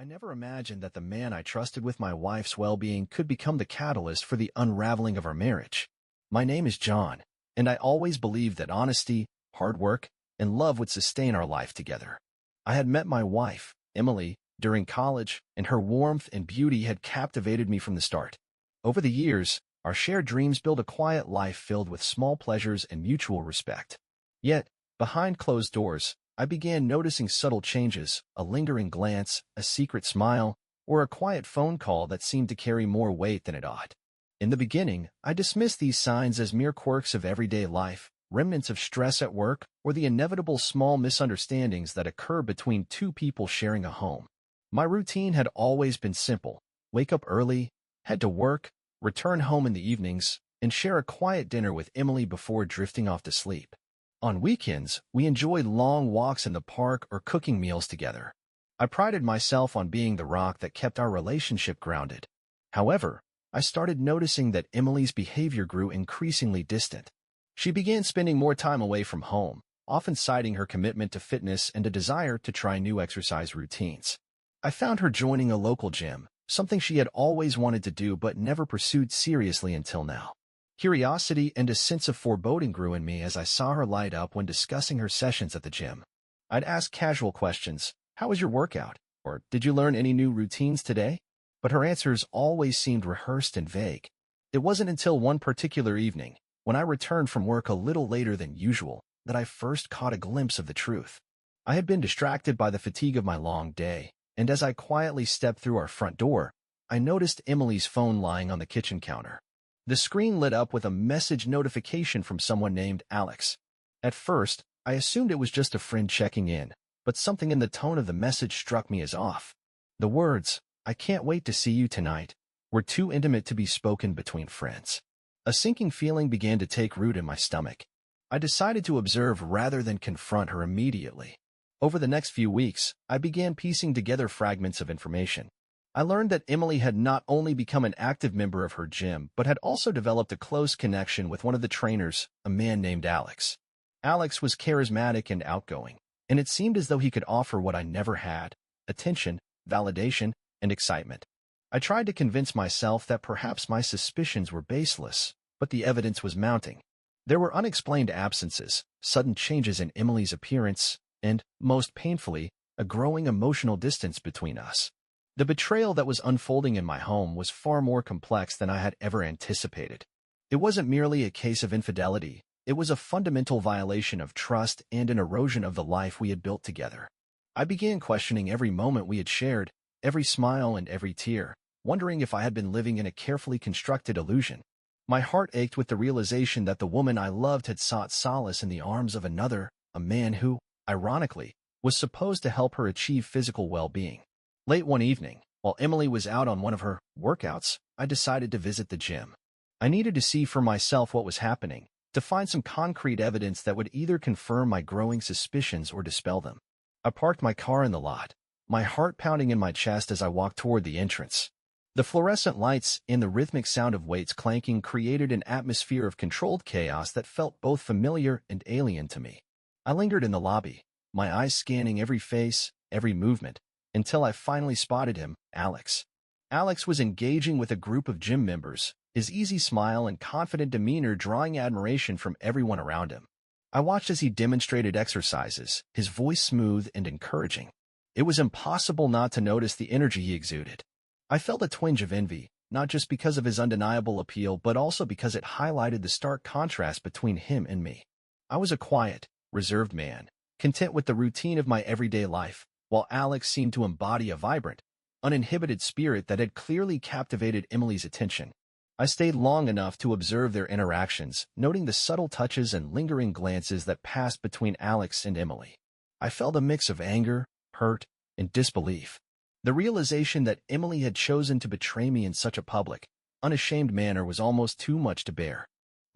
I never imagined that the man I trusted with my wife's well-being could become the catalyst for the unraveling of our marriage. My name is John, and I always believed that honesty, hard work, and love would sustain our life together. I had met my wife, Emily, during college, and her warmth and beauty had captivated me from the start. Over the years, our shared dreams built a quiet life filled with small pleasures and mutual respect. Yet, behind closed doors, I began noticing subtle changes, a lingering glance, a secret smile, or a quiet phone call that seemed to carry more weight than it ought. In the beginning, I dismissed these signs as mere quirks of everyday life, remnants of stress at work, or the inevitable small misunderstandings that occur between two people sharing a home. My routine had always been simple: wake up early, head to work, return home in the evenings, and share a quiet dinner with Emily before drifting off to sleep. On weekends, we enjoyed long walks in the park or cooking meals together. I prided myself on being the rock that kept our relationship grounded. However, I started noticing that Emily's behavior grew increasingly distant. She began spending more time away from home, often citing her commitment to fitness and a desire to try new exercise routines. I found her joining a local gym, something she had always wanted to do but never pursued seriously until now. Curiosity and a sense of foreboding grew in me as I saw her light up when discussing her sessions at the gym. I'd ask casual questions: "How was your workout?" Or "Did you learn any new routines today?" But her answers always seemed rehearsed and vague. It wasn't until one particular evening, when I returned from work a little later than usual, that I first caught a glimpse of the truth. I had been distracted by the fatigue of my long day, and as I quietly stepped through our front door, I noticed Emily's phone lying on the kitchen counter. The screen lit up with a message notification from someone named Alex. At first, I assumed it was just a friend checking in, but something in the tone of the message struck me as off. The words, "I can't wait to see you tonight," were too intimate to be spoken between friends. A sinking feeling began to take root in my stomach. I decided to observe rather than confront her immediately. Over the next few weeks, I began piecing together fragments of information. I learned that Emily had not only become an active member of her gym, but had also developed a close connection with one of the trainers, a man named Alex. Alex was charismatic and outgoing, and it seemed as though he could offer what I never had: attention, validation, and excitement. I tried to convince myself that perhaps my suspicions were baseless, but the evidence was mounting. There were unexplained absences, sudden changes in Emily's appearance, and, most painfully, a growing emotional distance between us. The betrayal that was unfolding in my home was far more complex than I had ever anticipated. It wasn't merely a case of infidelity, it was a fundamental violation of trust and an erosion of the life we had built together. I began questioning every moment we had shared, every smile and every tear, wondering if I had been living in a carefully constructed illusion. My heart ached with the realization that the woman I loved had sought solace in the arms of another, a man who, ironically, was supposed to help her achieve physical well-being. Late one evening, while Emily was out on one of her workouts, I decided to visit the gym. I needed to see for myself what was happening, to find some concrete evidence that would either confirm my growing suspicions or dispel them. I parked my car in the lot, my heart pounding in my chest as I walked toward the entrance. The fluorescent lights and the rhythmic sound of weights clanking created an atmosphere of controlled chaos that felt both familiar and alien to me. I lingered in the lobby, my eyes scanning every face, every movement, until I finally spotted him, Alex. Alex was engaging with a group of gym members, his easy smile and confident demeanor drawing admiration from everyone around him. I watched as he demonstrated exercises, his voice smooth and encouraging. It was impossible not to notice the energy he exuded. I felt a twinge of envy, not just because of his undeniable appeal, but also because it highlighted the stark contrast between him and me. I was a quiet, reserved man, content with the routine of my everyday life, while Alex seemed to embody a vibrant, uninhibited spirit that had clearly captivated Emily's attention. I stayed long enough to observe their interactions, noting the subtle touches and lingering glances that passed between Alex and Emily. I felt a mix of anger, hurt, and disbelief. The realization that Emily had chosen to betray me in such a public, unashamed manner was almost too much to bear.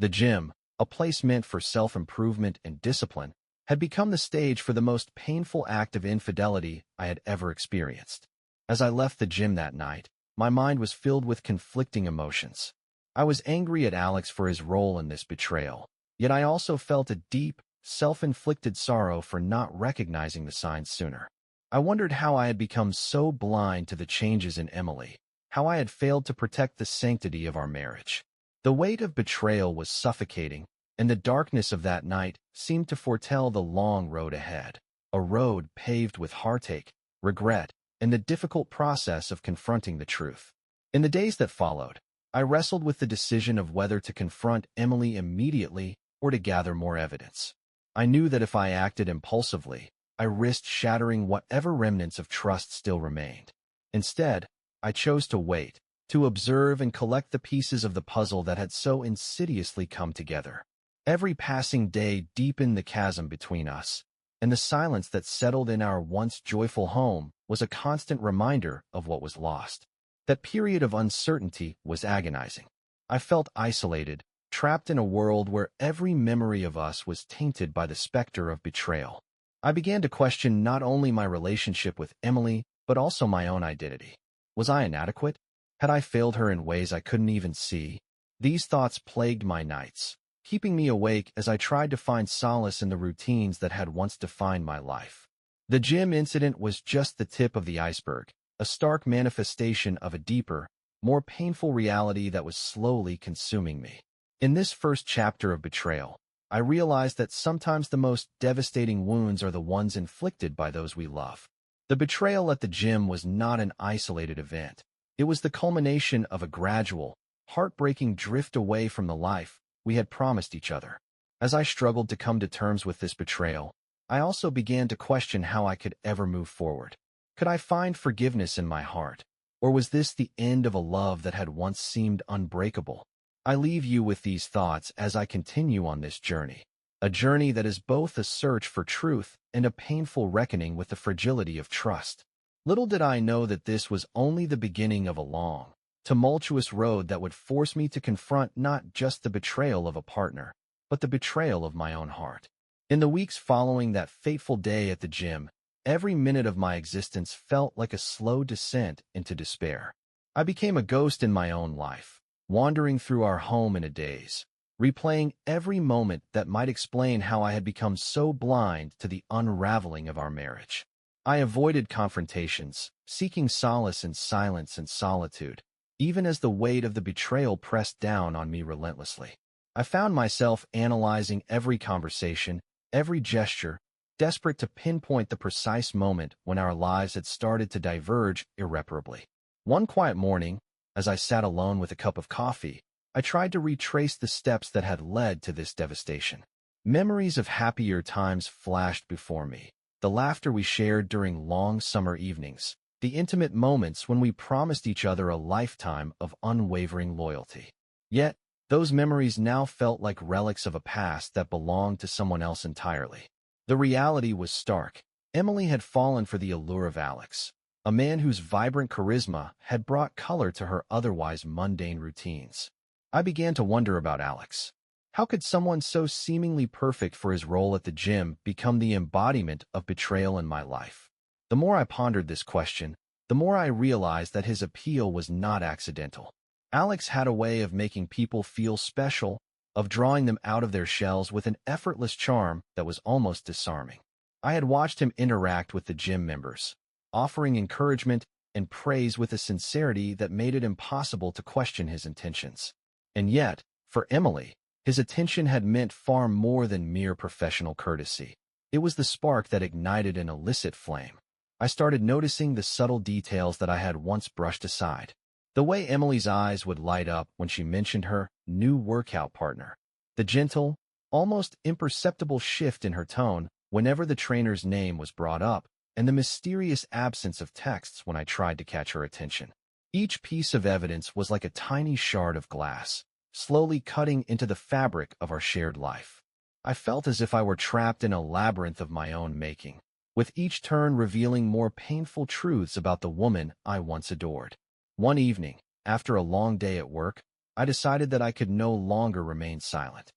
The gym, a place meant for self-improvement and discipline, had become the stage for the most painful act of infidelity I had ever experienced. As I left the gym that night, my mind was filled with conflicting emotions. I was angry at Alex for his role in this betrayal, yet I also felt a deep, self-inflicted sorrow for not recognizing the signs sooner. I wondered how I had become so blind to the changes in Emily, how I had failed to protect the sanctity of our marriage. The weight of betrayal was suffocating, and the darkness of that night seemed to foretell the long road ahead, a road paved with heartache, regret, and the difficult process of confronting the truth. In the days that followed, I wrestled with the decision of whether to confront Emily immediately or to gather more evidence. I knew that if I acted impulsively, I risked shattering whatever remnants of trust still remained. Instead, I chose to wait, to observe and collect the pieces of the puzzle that had so insidiously come together. Every passing day deepened the chasm between us, and the silence that settled in our once joyful home was a constant reminder of what was lost. That period of uncertainty was agonizing. I felt isolated, trapped in a world where every memory of us was tainted by the specter of betrayal. I began to question not only my relationship with Emily, but also my own identity. Was I inadequate? Had I failed her in ways I couldn't even see? These thoughts plagued my nights, keeping me awake as I tried to find solace in the routines that had once defined my life. The gym incident was just the tip of the iceberg, a stark manifestation of a deeper, more painful reality that was slowly consuming me. In this first chapter of betrayal, I realized that sometimes the most devastating wounds are the ones inflicted by those we love. The betrayal at the gym was not an isolated event. It was the culmination of a gradual, heartbreaking drift away from the life we had promised each other. As I struggled to come to terms with this betrayal, I also began to question how I could ever move forward. Could I find forgiveness in my heart, or was this the end of a love that had once seemed unbreakable? I leave you with these thoughts as I continue on this journey, a journey that is both a search for truth and a painful reckoning with the fragility of trust. Little did I know that this was only the beginning of a long, tumultuous road that would force me to confront not just the betrayal of a partner, but the betrayal of my own heart. In the weeks following that fateful day at the gym, every minute of my existence felt like a slow descent into despair. I became a ghost in my own life, wandering through our home in a daze, replaying every moment that might explain how I had become so blind to the unraveling of our marriage. I avoided confrontations, seeking solace in silence and solitude, even as the weight of the betrayal pressed down on me relentlessly. I found myself analyzing every conversation, every gesture, desperate to pinpoint the precise moment when our lives had started to diverge irreparably. One quiet morning, as I sat alone with a cup of coffee, I tried to retrace the steps that had led to this devastation. Memories of happier times flashed before me, the laughter we shared during long summer evenings, the intimate moments when we promised each other a lifetime of unwavering loyalty. Yet, those memories now felt like relics of a past that belonged to someone else entirely. The reality was stark. Emily had fallen for the allure of Alex, a man whose vibrant charisma had brought color to her otherwise mundane routines. I began to wonder about Alex. How could someone so seemingly perfect for his role at the gym become the embodiment of betrayal in my life? The more I pondered this question, the more I realized that his appeal was not accidental. Alex had a way of making people feel special, of drawing them out of their shells with an effortless charm that was almost disarming. I had watched him interact with the gym members, offering encouragement and praise with a sincerity that made it impossible to question his intentions. And yet, for Emily, his attention had meant far more than mere professional courtesy. It was the spark that ignited an illicit flame. I started noticing the subtle details that I had once brushed aside. The way Emily's eyes would light up when she mentioned her new workout partner. The gentle, almost imperceptible shift in her tone whenever the trainer's name was brought up, and the mysterious absence of texts when I tried to catch her attention. Each piece of evidence was like a tiny shard of glass, slowly cutting into the fabric of our shared life. I felt as if I were trapped in a labyrinth of my own making, with each turn revealing more painful truths about the woman I once adored. One evening, after a long day at work, I decided that I could no longer remain silent.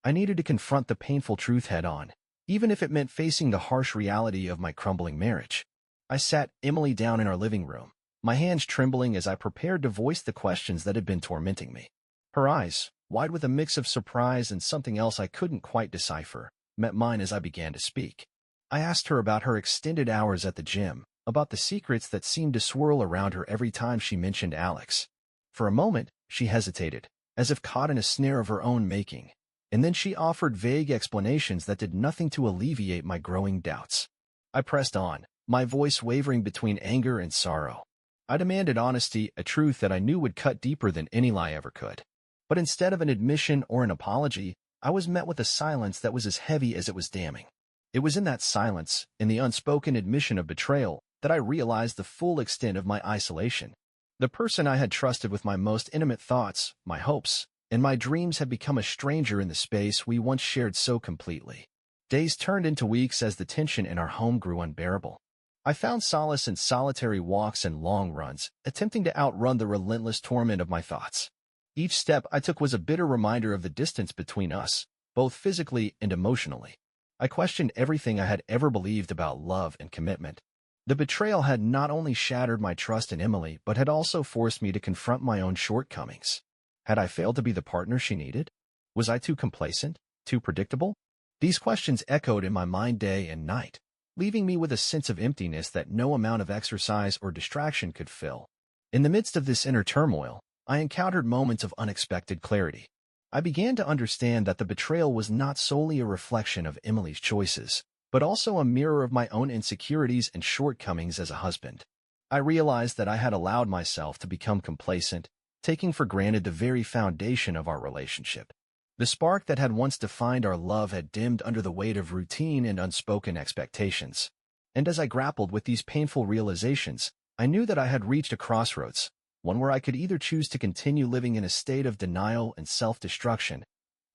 I needed to confront the painful truth head-on, even if it meant facing the harsh reality of my crumbling marriage. I sat Emily down in our living room, my hands trembling as I prepared to voice the questions that had been tormenting me. Her eyes, wide with a mix of surprise and something else I couldn't quite decipher, met mine as I began to speak. I asked her about her extended hours at the gym, about the secrets that seemed to swirl around her every time she mentioned Alex. For a moment, she hesitated, as if caught in a snare of her own making, and then she offered vague explanations that did nothing to alleviate my growing doubts. I pressed on, my voice wavering between anger and sorrow. I demanded honesty, a truth that I knew would cut deeper than any lie ever could. But instead of an admission or an apology, I was met with a silence that was as heavy as it was damning. It was in that silence, in the unspoken admission of betrayal, that I realized the full extent of my isolation. The person I had trusted with my most intimate thoughts, my hopes, and my dreams had become a stranger in the space we once shared so completely. Days turned into weeks as the tension in our home grew unbearable. I found solace in solitary walks and long runs, attempting to outrun the relentless torment of my thoughts. Each step I took was a bitter reminder of the distance between us, both physically and emotionally. I questioned everything I had ever believed about love and commitment. The betrayal had not only shattered my trust in Emily, but had also forced me to confront my own shortcomings. Had I failed to be the partner she needed? Was I too complacent? Too predictable? These questions echoed in my mind day and night, leaving me with a sense of emptiness that no amount of exercise or distraction could fill. In the midst of this inner turmoil, I encountered moments of unexpected clarity. I began to understand that the betrayal was not solely a reflection of Emily's choices, but also a mirror of my own insecurities and shortcomings as a husband. I realized that I had allowed myself to become complacent, taking for granted the very foundation of our relationship. The spark that had once defined our love had dimmed under the weight of routine and unspoken expectations. And as I grappled with these painful realizations, I knew that I had reached a crossroads, one where I could either choose to continue living in a state of denial and self-destruction,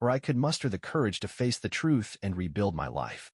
or I could muster the courage to face the truth and rebuild my life,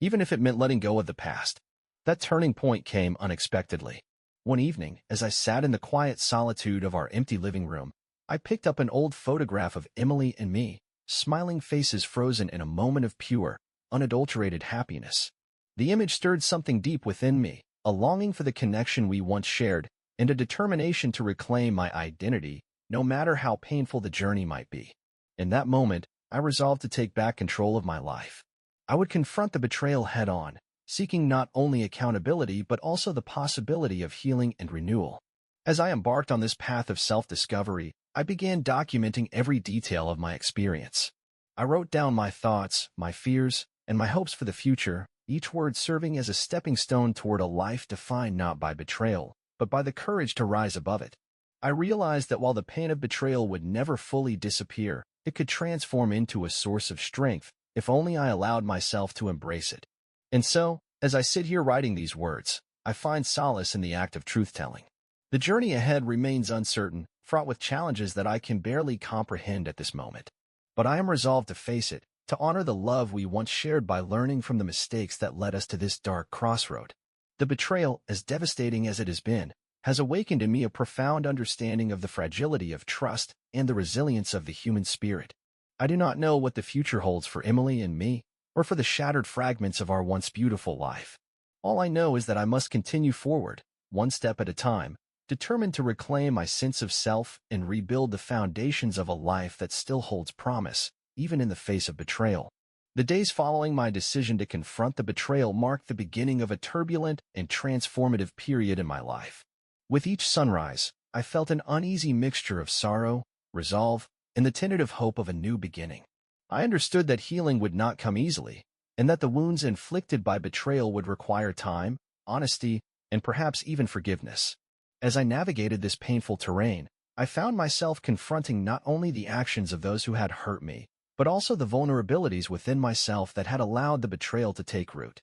even if it meant letting go of the past. That turning point came unexpectedly. One evening, as I sat in the quiet solitude of our empty living room, I picked up an old photograph of Emily and me, smiling faces frozen in a moment of pure, unadulterated happiness. The image stirred something deep within me, a longing for the connection we once shared, and a determination to reclaim my identity, no matter how painful the journey might be. In that moment, I resolved to take back control of my life. I would confront the betrayal head-on, seeking not only accountability but also the possibility of healing and renewal. As I embarked on this path of self-discovery, I began documenting every detail of my experience. I wrote down my thoughts, my fears, and my hopes for the future, each word serving as a stepping stone toward a life defined not by betrayal, but by the courage to rise above it. I realized that while the pain of betrayal would never fully disappear, it could transform into a source of strength, if only I allowed myself to embrace it. And so, as I sit here writing these words, I find solace in the act of truth-telling. The journey ahead remains uncertain, fraught with challenges that I can barely comprehend at this moment. But I am resolved to face it, to honor the love we once shared by learning from the mistakes that led us to this dark crossroad. The betrayal, as devastating as it has been, has awakened in me a profound understanding of the fragility of trust and the resilience of the human spirit. I do not know what the future holds for Emily and me, or for the shattered fragments of our once beautiful life. All I know is that I must continue forward, one step at a time, determined to reclaim my sense of self and rebuild the foundations of a life that still holds promise, even in the face of betrayal. The days following my decision to confront the betrayal marked the beginning of a turbulent and transformative period in my life. With each sunrise, I felt an uneasy mixture of sorrow, resolve, and the tentative hope of a new beginning. I understood that healing would not come easily, and that the wounds inflicted by betrayal would require time, honesty, and perhaps even forgiveness. As I navigated this painful terrain, I found myself confronting not only the actions of those who had hurt me, but also the vulnerabilities within myself that had allowed the betrayal to take root.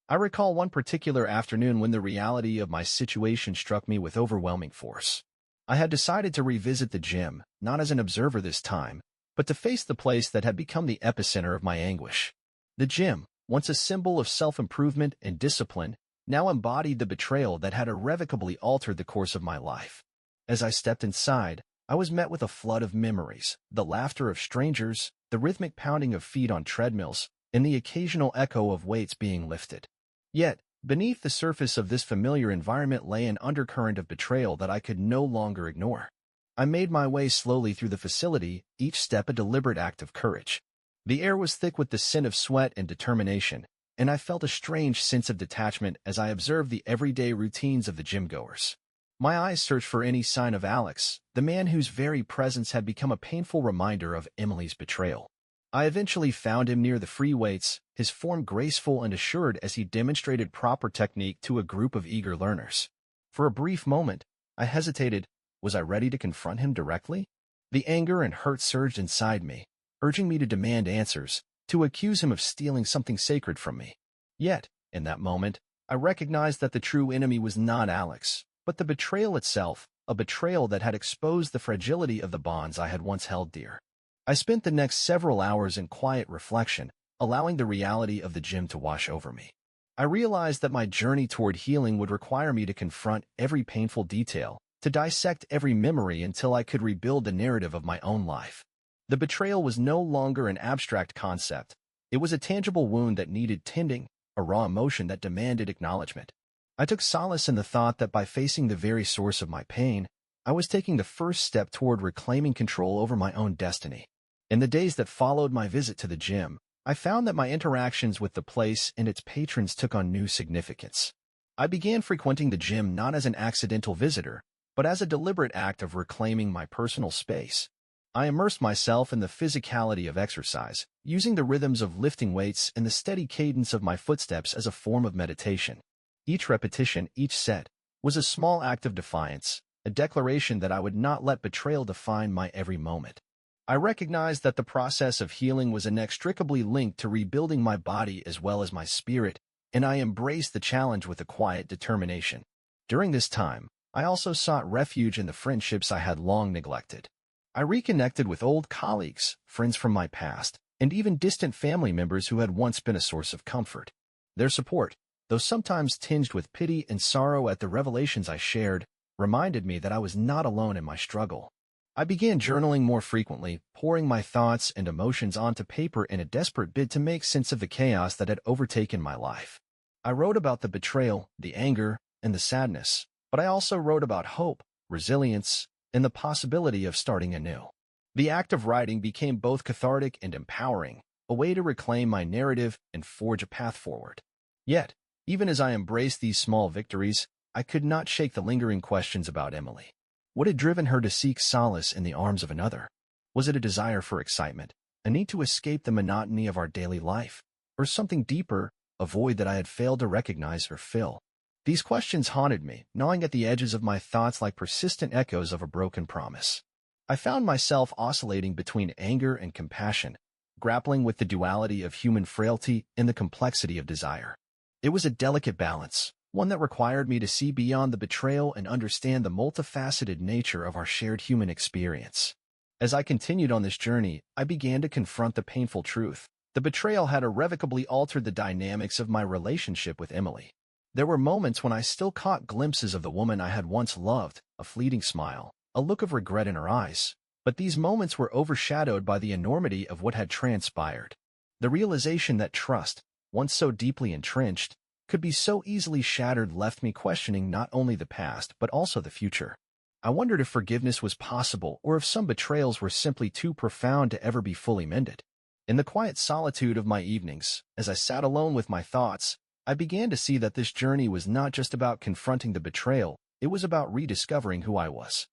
I recall one particular afternoon when the reality of my situation struck me with overwhelming force. I had decided to revisit the gym, not as an observer this time, but to face the place that had become the epicenter of my anguish. The gym, once a symbol of self-improvement and discipline, now embodied the betrayal that had irrevocably altered the course of my life. As I stepped inside, I was met with a flood of memories, the laughter of strangers, the rhythmic pounding of feet on treadmills, and the occasional echo of weights being lifted. Yet, beneath the surface of this familiar environment lay an undercurrent of betrayal that I could no longer ignore. I made my way slowly through the facility, each step a deliberate act of courage. The air was thick with the scent of sweat and determination, and I felt a strange sense of detachment as I observed the everyday routines of the gym-goers. My eyes searched for any sign of Alex, the man whose very presence had become a painful reminder of Emily's betrayal. I eventually found him near the free weights, his form graceful and assured as he demonstrated proper technique to a group of eager learners. For a brief moment, I hesitated. Was I ready to confront him directly? The anger and hurt surged inside me, urging me to demand answers, to accuse him of stealing something sacred from me. Yet, in that moment, I recognized that the true enemy was not Alex, but the betrayal itself, a betrayal that had exposed the fragility of the bonds I had once held dear. I spent the next several hours in quiet reflection, allowing the reality of the gym to wash over me. I realized that my journey toward healing would require me to confront every painful detail, to dissect every memory until I could rebuild the narrative of my own life. The betrayal was no longer an abstract concept. It was a tangible wound that needed tending, a raw emotion that demanded acknowledgement. I took solace in the thought that by facing the very source of my pain, I was taking the first step toward reclaiming control over my own destiny. In the days that followed my visit to the gym, I found that my interactions with the place and its patrons took on new significance. I began frequenting the gym not as an accidental visitor, but as a deliberate act of reclaiming my personal space. I immersed myself in the physicality of exercise, using the rhythms of lifting weights and the steady cadence of my footsteps as a form of meditation. Each repetition, each set, was a small act of defiance, a declaration that I would not let betrayal define my every moment. I recognized that the process of healing was inextricably linked to rebuilding my body as well as my spirit, and I embraced the challenge with a quiet determination. During this time, I also sought refuge in the friendships I had long neglected. I reconnected with old colleagues, friends from my past, and even distant family members who had once been a source of comfort. Their support, though sometimes tinged with pity and sorrow at the revelations I shared, reminded me that I was not alone in my struggle. I began journaling more frequently, pouring my thoughts and emotions onto paper in a desperate bid to make sense of the chaos that had overtaken my life. I wrote about the betrayal, the anger, and the sadness, but I also wrote about hope, resilience, and the possibility of starting anew. The act of writing became both cathartic and empowering, a way to reclaim my narrative and forge a path forward. Yet, even as I embraced these small victories, I could not shake the lingering questions about Emily. What had driven her to seek solace in the arms of another? Was it a desire for excitement, a need to escape the monotony of our daily life, or something deeper, a void that I had failed to recognize or fill? These questions haunted me, gnawing at the edges of my thoughts like persistent echoes of a broken promise. I found myself oscillating between anger and compassion, grappling with the duality of human frailty and the complexity of desire. It was a delicate balance, one that required me to see beyond the betrayal and understand the multifaceted nature of our shared human experience. As I continued on this journey, I began to confront the painful truth. The betrayal had irrevocably altered the dynamics of my relationship with Emily. There were moments when I still caught glimpses of the woman I had once loved, a fleeting smile, a look of regret in her eyes, but these moments were overshadowed by the enormity of what had transpired. The realization that trust, once so deeply entrenched, could be so easily shattered left me questioning not only the past but also the future. I wondered if forgiveness was possible or if some betrayals were simply too profound to ever be fully mended. In the quiet solitude of my evenings, as I sat alone with my thoughts, I began to see that this journey was not just about confronting the betrayal, it was about rediscovering who I was.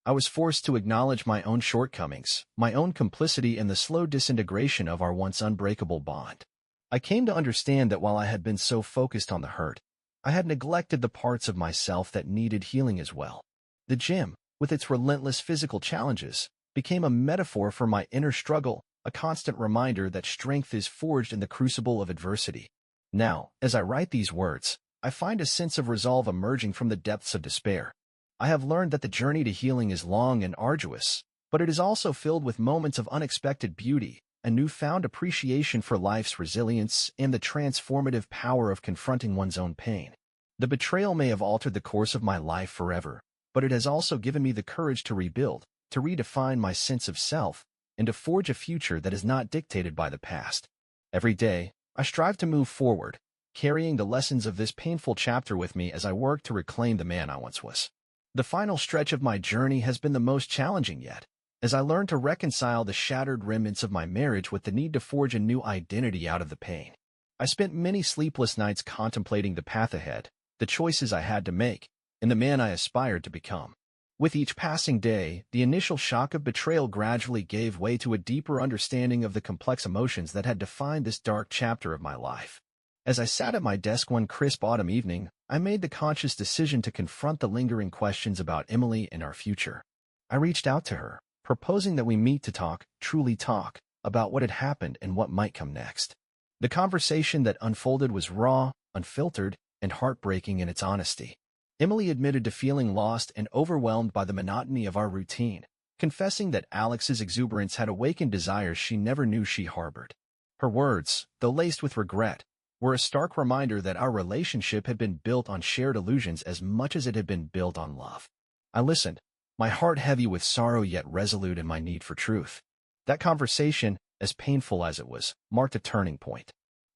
I was forced to acknowledge my own shortcomings, my own complicity in the slow disintegration of our once unbreakable bond. I came to understand that while I had been so focused on the hurt, I had neglected the parts of myself that needed healing as well. The gym, with its relentless physical challenges, became a metaphor for my inner struggle, a constant reminder that strength is forged in the crucible of adversity. Now, as I write these words, I find a sense of resolve emerging from the depths of despair. I have learned that the journey to healing is long and arduous, but it is also filled with moments of unexpected beauty, a newfound appreciation for life's resilience, and the transformative power of confronting one's own pain. The betrayal may have altered the course of my life forever, but it has also given me the courage to rebuild, to redefine my sense of self, and to forge a future that is not dictated by the past. Every day, I strive to move forward, carrying the lessons of this painful chapter with me as I work to reclaim the man I once was. The final stretch of my journey has been the most challenging yet, as I learn to reconcile the shattered remnants of my marriage with the need to forge a new identity out of the pain. I spent many sleepless nights contemplating the path ahead, the choices I had to make, and the man I aspired to become. With each passing day, the initial shock of betrayal gradually gave way to a deeper understanding of the complex emotions that had defined this dark chapter of my life. As I sat at my desk one crisp autumn evening, I made the conscious decision to confront the lingering questions about Emily and our future. I reached out to her, proposing that we meet to talk, truly talk, about what had happened and what might come next. The conversation that unfolded was raw, unfiltered, and heartbreaking in its honesty. Emily admitted to feeling lost and overwhelmed by the monotony of our routine, confessing that Alex's exuberance had awakened desires she never knew she harbored. Her words, though laced with regret, were a stark reminder that our relationship had been built on shared illusions as much as it had been built on love. I listened, my heart heavy with sorrow yet resolute in my need for truth. That conversation, as painful as it was, marked a turning point.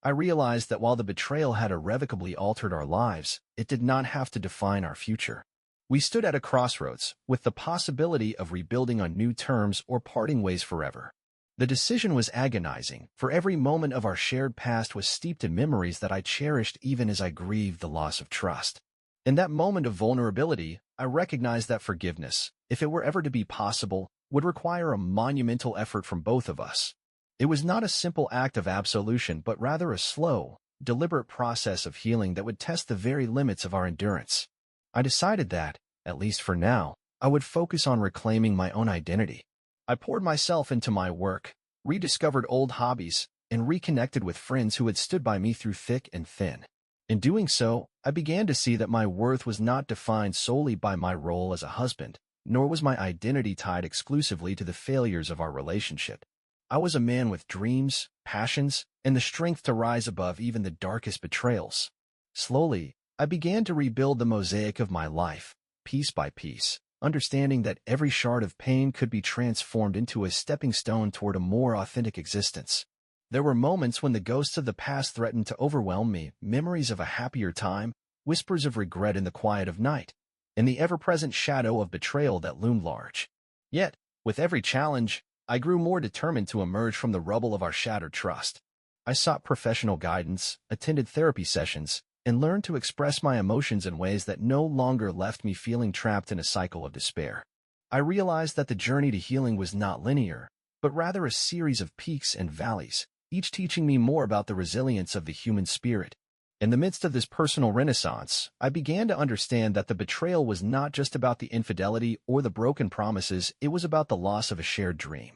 I realized that while the betrayal had irrevocably altered our lives, it did not have to define our future. We stood at a crossroads, with the possibility of rebuilding on new terms or parting ways forever. The decision was agonizing, for every moment of our shared past was steeped in memories that I cherished even as I grieved the loss of trust. In that moment of vulnerability, I recognized that forgiveness, if it were ever to be possible, would require a monumental effort from both of us. It was not a simple act of absolution, but rather a slow, deliberate process of healing that would test the very limits of our endurance. I decided that, at least for now, I would focus on reclaiming my own identity. I poured myself into my work, rediscovered old hobbies, and reconnected with friends who had stood by me through thick and thin. In doing so, I began to see that my worth was not defined solely by my role as a husband, nor was my identity tied exclusively to the failures of our relationship. I was a man with dreams, passions, and the strength to rise above even the darkest betrayals. Slowly, I began to rebuild the mosaic of my life, piece by piece, understanding that every shard of pain could be transformed into a stepping stone toward a more authentic existence. There were moments when the ghosts of the past threatened to overwhelm me, memories of a happier time, whispers of regret in the quiet of night, and the ever-present shadow of betrayal that loomed large. Yet, with every challenge, I grew more determined to emerge from the rubble of our shattered trust. I sought professional guidance, attended therapy sessions, and learned to express my emotions in ways that no longer left me feeling trapped in a cycle of despair. I realized that the journey to healing was not linear, but rather a series of peaks and valleys, each teaching me more about the resilience of the human spirit. In the midst of this personal renaissance, I began to understand that the betrayal was not just about the infidelity or the broken promises, it was about the loss of a shared dream.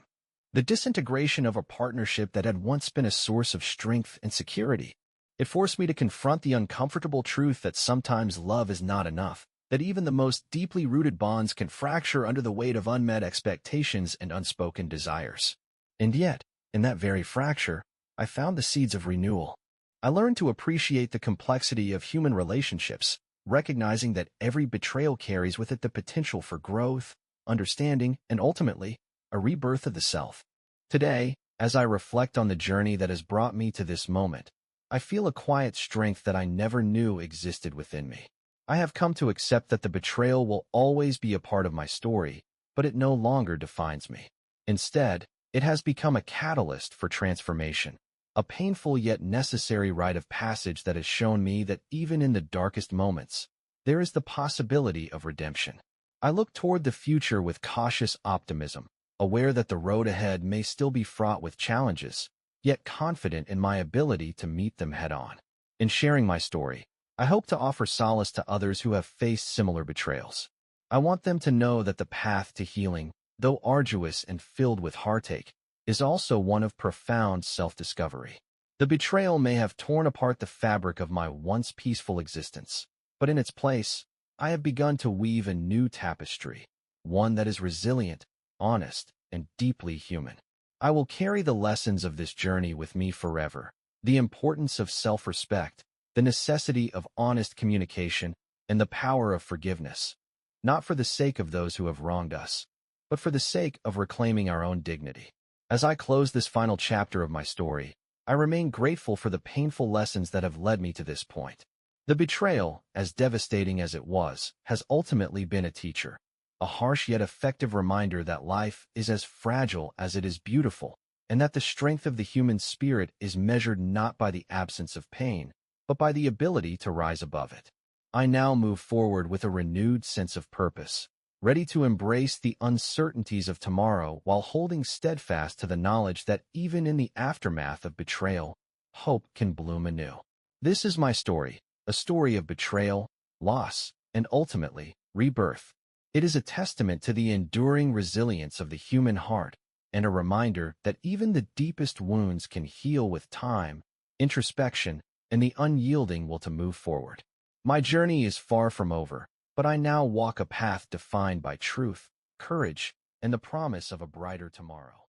The disintegration of a partnership that had once been a source of strength and security. It forced me to confront the uncomfortable truth that sometimes love is not enough, that even the most deeply rooted bonds can fracture under the weight of unmet expectations and unspoken desires. And yet, in that very fracture, I found the seeds of renewal. I learned to appreciate the complexity of human relationships, recognizing that every betrayal carries with it the potential for growth, understanding, and ultimately, a rebirth of the self. Today, as I reflect on the journey that has brought me to this moment, I feel a quiet strength that I never knew existed within me. I have come to accept that the betrayal will always be a part of my story, but it no longer defines me. Instead, it has become a catalyst for transformation, a painful yet necessary rite of passage that has shown me that even in the darkest moments, there is the possibility of redemption. I look toward the future with cautious optimism, aware that the road ahead may still be fraught with challenges, yet confident in my ability to meet them head-on. In sharing my story, I hope to offer solace to others who have faced similar betrayals. I want them to know that the path to healing, though arduous and filled with heartache, is also one of profound self-discovery. The betrayal may have torn apart the fabric of my once peaceful existence, but in its place, I have begun to weave a new tapestry, one that is resilient, honest, and deeply human. I will carry the lessons of this journey with me forever, the importance of self-respect, the necessity of honest communication, and the power of forgiveness, not for the sake of those who have wronged us, but for the sake of reclaiming our own dignity. As I close this final chapter of my story, I remain grateful for the painful lessons that have led me to this point. The betrayal, as devastating as it was, has ultimately been a teacher, a harsh yet effective reminder that life is as fragile as it is beautiful, and that the strength of the human spirit is measured not by the absence of pain, but by the ability to rise above it. I now move forward with a renewed sense of purpose, ready to embrace the uncertainties of tomorrow while holding steadfast to the knowledge that even in the aftermath of betrayal, hope can bloom anew. This is my story, a story of betrayal, loss, and ultimately, rebirth. It is a testament to the enduring resilience of the human heart and a reminder that even the deepest wounds can heal with time, introspection, and the unyielding will to move forward. My journey is far from over, but I now walk a path defined by truth, courage, and the promise of a brighter tomorrow.